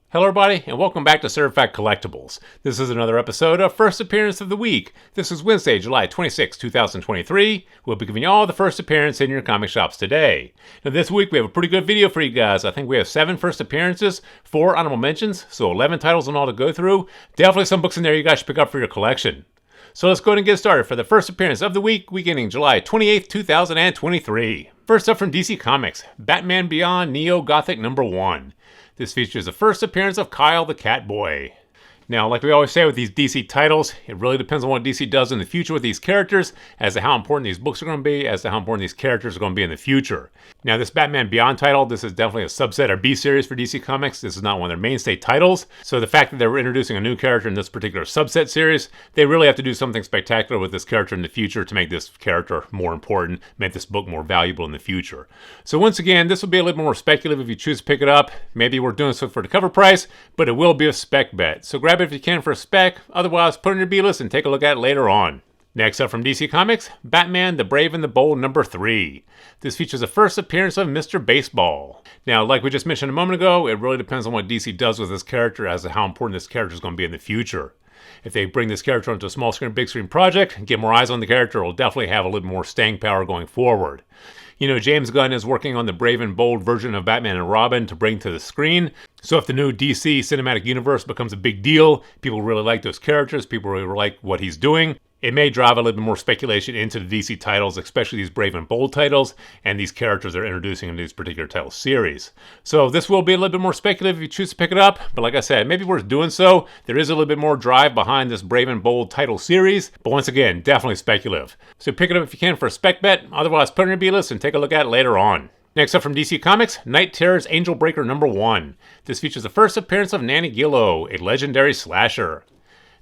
Hello everybody, and welcome back to Certified Collectibles. This is another episode of First Appearance of the Week. This is Wednesday, July 26, 2023. We'll be giving you all the first appearance in your comic shops today. Now this week we have a pretty good video for you guys. I think we have 7 first appearances, 4 honorable mentions, so 11 titles in all to go through. Definitely some books in there you guys should pick up for your collection. So let's go ahead and get started for the first appearance of the week, beginning July 28, 2023. First up from DC Comics, Batman Beyond Neo-Gothic #1. This features the first appearance of Kyle the Catboy. Now, like we always say with these DC titles, it really depends on what DC does in the future with these characters, as to how important these books are going to be, as to how important these characters are going to be in the future. Now, this Batman Beyond title, this is definitely a subset or B-series for DC Comics. This is not one of their mainstay titles. So the fact that they're introducing a new character in this particular subset series, they really have to do something spectacular with this character in the future to make this character more important, make this book more valuable in the future. So once again, this will be a little more speculative if you choose to pick it up. Maybe we're doing so for the cover price, but it will be a spec bet. So grab it if you can for a spec, otherwise put it in your B-list and take a look at it later on. Next up from DC Comics, Batman the Brave and the Bold #3. This features the first appearance of Mr. Baseball. Now, like we just mentioned a moment ago, it really depends on what DC does with this character as to how important this character is going to be in the future. If they bring this character onto a small screen, big screen project, get more eyes on the character, it will definitely have a little more staying power going forward. You know, James Gunn is working on the brave and bold version of Batman and Robin to bring to the screen. So if the new DC cinematic universe becomes a big deal, people really like those characters, people really like what he's doing, it may drive a little bit more speculation into the DC titles, especially these brave and bold titles, and these characters they're introducing in these particular title series. So this will be a little bit more speculative if you choose to pick it up, but like I said, maybe worth doing so. There is a little bit more drive behind this brave and bold title series, but once again, definitely speculative. So pick it up if you can for a spec bet, otherwise put it in your B-list and take a look at it later on. Next up from DC Comics, Night Terror's Angel Breaker #1. This features the first appearance of Nanny Gillo, a legendary slasher.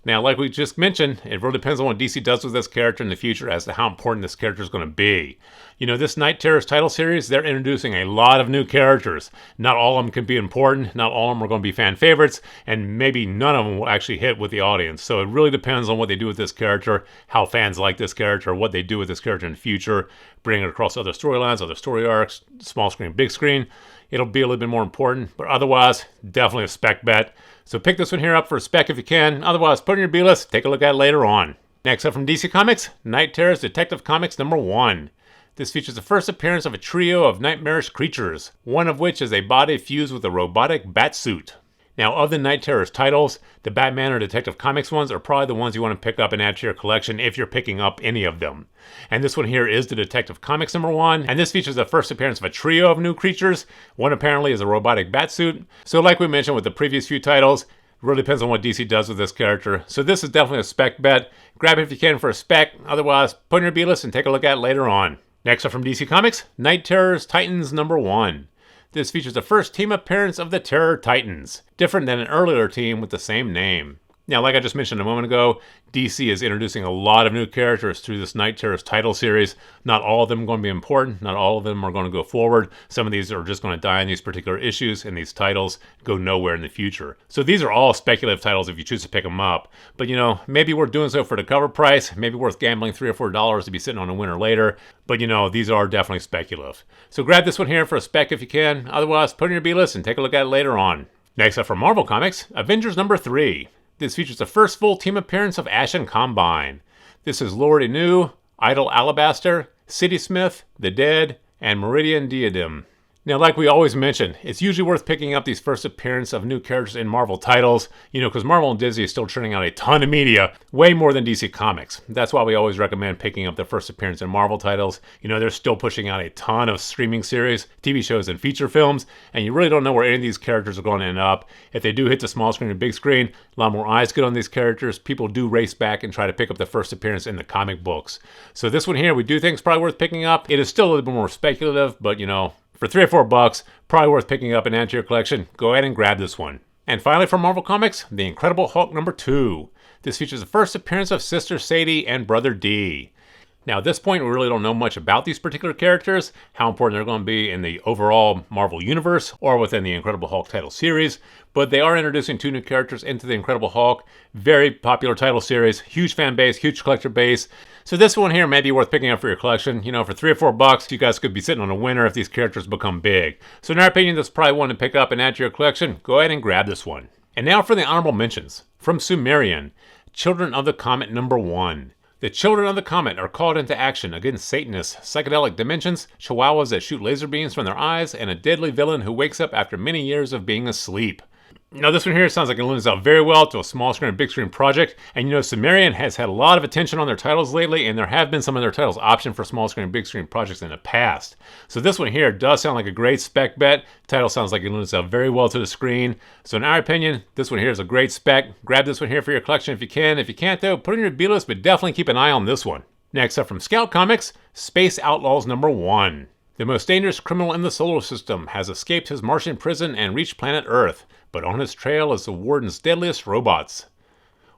Now, like we just mentioned, it really depends on what DC does with this character in the future as to how important this character is going to be. You know, this Night Terror's title series, they're introducing a lot of new characters. Not all of them can be important, not all of them are going to be fan favorites, and maybe none of them will actually hit with the audience. So it really depends on what they do with this character, how fans like this character, what they do with this character in the future, bring it across other storylines, other story arcs, small screen, big screen. It'll be a little bit more important, but otherwise, definitely a spec bet. So pick this one here up for a spec if you can. Otherwise, put it in your B-list. Take a look at it later on. Next up from DC Comics, Night Terror's Detective Comics #1. This features the first appearance of a trio of nightmarish creatures, one of which is a body fused with a robotic bat suit. Now, of the Night Terror's titles, the Batman or Detective Comics ones are probably the ones you want to pick up and add to your collection if you're picking up any of them. And this one here is the Detective Comics #1, and this features the first appearance of a trio of new creatures. One apparently is a robotic batsuit. So like we mentioned with the previous few titles, it really depends on what DC does with this character. So this is definitely a spec bet. Grab it if you can for a spec, otherwise put in your B-list and take a look at it later on. Next up from DC Comics, Night Terror's Titans #1. This features the first team appearance of the Terror Titans, different than an earlier team with the same name. Now, like I just mentioned a moment ago, DC is introducing a lot of new characters through this Night Terror's title series. Not all of them are going to be important. Not all of them are going to go forward. Some of these are just going to die in these particular issues, and these titles go nowhere in the future. So these are all speculative titles if you choose to pick them up. But, you know, maybe we're doing so for the cover price. Maybe worth gambling $3 or $4 to be sitting on a winner later. But, you know, these are definitely speculative. So grab this one here for a spec if you can. Otherwise, put it in your B-list and take a look at it later on. Next up from Marvel Comics, Avengers #3. This features the first full team appearance of Ash and Combine. This is Lord Inu, Idol Alabaster, City Smith, The Dead, and Meridian Diadem. Now, like we always mention, it's usually worth picking up these first appearance of new characters in Marvel titles, you know, because Marvel and Disney is still churning out a ton of media, way more than DC Comics. That's why we always recommend picking up the first appearance in Marvel titles. You know, they're still pushing out a ton of streaming series, TV shows, and feature films, and you really don't know where any of these characters are going to end up. If they do hit the small screen and big screen, a lot more eyes get on these characters. People do race back and try to pick up the first appearance in the comic books. So this one here, we do think is probably worth picking up. It is still a little bit more speculative, but, you know, for $3 or $4, probably worth picking up and add to your collection. Go ahead and grab this one. And finally from Marvel Comics, The Incredible Hulk #2. This features the first appearance of Sister Sadie and Brother D. Now, at this point, we really don't know much about these particular characters, how important they're going to be in the overall Marvel Universe or within the Incredible Hulk title series, but they are introducing 2 new characters into the Incredible Hulk. Very popular title series, huge fan base, huge collector base. So this one here may be worth picking up for your collection. You know, for $3 or $4, you guys could be sitting on a winner if these characters become big. So in our opinion, this is probably one to pick up and add to your collection. Go ahead and grab this one. And now for the honorable mentions. From Sumerian, Children of the Comet #1. The Children of the Comet are called into action against Satanists, psychedelic dimensions, chihuahuas that shoot laser beams from their eyes, and a deadly villain who wakes up after many years of being asleep. Now this one here sounds like it lends out very well to a small screen and big screen project, and you know Sumerian has had a lot of attention on their titles lately, and there have been some of their titles optioned for small screen and big screen projects in the past. So this one here does sound like a great spec bet. Title sounds like it lends out very well to the screen. So in our opinion, this one here is a great spec. Grab this one here for your collection if you can. If you can't though, put it in your B-list, but definitely keep an eye on this one. Next up from Scout Comics, Space Outlaws #1. The most dangerous criminal in the solar system has escaped his Martian prison and reached planet Earth, but on his trail is the Warden's deadliest robots.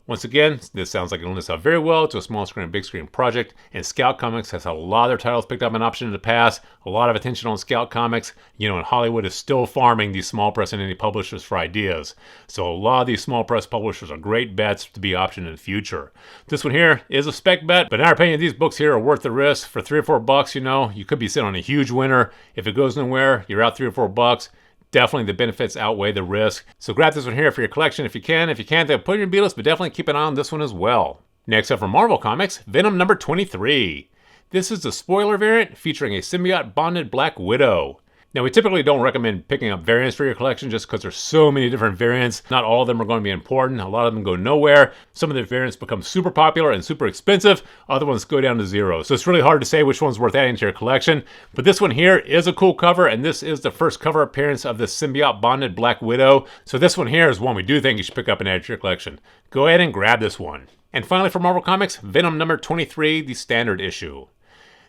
Once again, this sounds like it lends out very well to a small screen and big screen project, and Scout Comics has had a lot of their titles picked up an option in the past, a lot of attention on Scout Comics, you know, and Hollywood is still farming these small press and indie publishers for ideas. So a lot of these small press publishers are great bets to be optioned in the future. This one here is a spec bet, but in our opinion, these books here are worth the risk. For $3 or $4, you know, you could be sitting on a huge winner. If it goes nowhere, you're out $3 or $4. Definitely the benefits outweigh the risk. So grab this one here for your collection if you can. If you can't, then put it in your B-list, but definitely keep an eye on this one as well. Next up from Marvel Comics, Venom #23. This is the spoiler variant featuring a symbiote bonded Black Widow. Now, we typically don't recommend picking up variants for your collection just because there's so many different variants. Not all of them are going to be important. A lot of them go nowhere. Some of the variants become super popular and super expensive. Other ones go down to zero. So it's really hard to say which one's worth adding to your collection. But this one here is a cool cover, and this is the first cover appearance of the symbiote bonded Black Widow. So this one here is one we do think you should pick up and add to your collection. Go ahead and grab this one. And finally for Marvel Comics, Venom #23, the standard issue.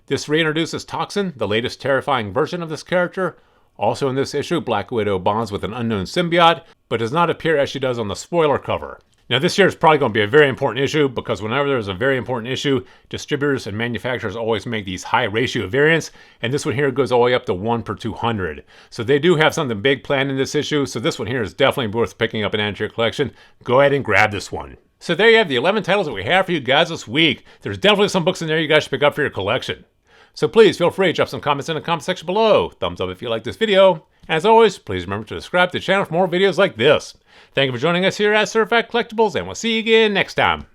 This reintroduces Toxin, the latest terrifying version of this character. Also in this issue, Black Widow bonds with an unknown symbiote, but does not appear as she does on the spoiler cover. Now this year is probably going to be a very important issue because whenever there's a very important issue, distributors and manufacturers always make these high ratio variants, and this one here goes all the way up to 1 per 200. So they do have something big planned in this issue, so this one here is definitely worth picking up and adding to your collection. Go ahead and grab this one. So there you have the 11 titles that we have for you guys this week. There's definitely some books in there you guys should pick up for your collection. So please feel free to drop some comments in the comment section below. Thumbs up if you like this video. As always, please remember to subscribe to the channel for more videos like this. Thank you for joining us here at Certified Collectibles, and we'll see you again next time.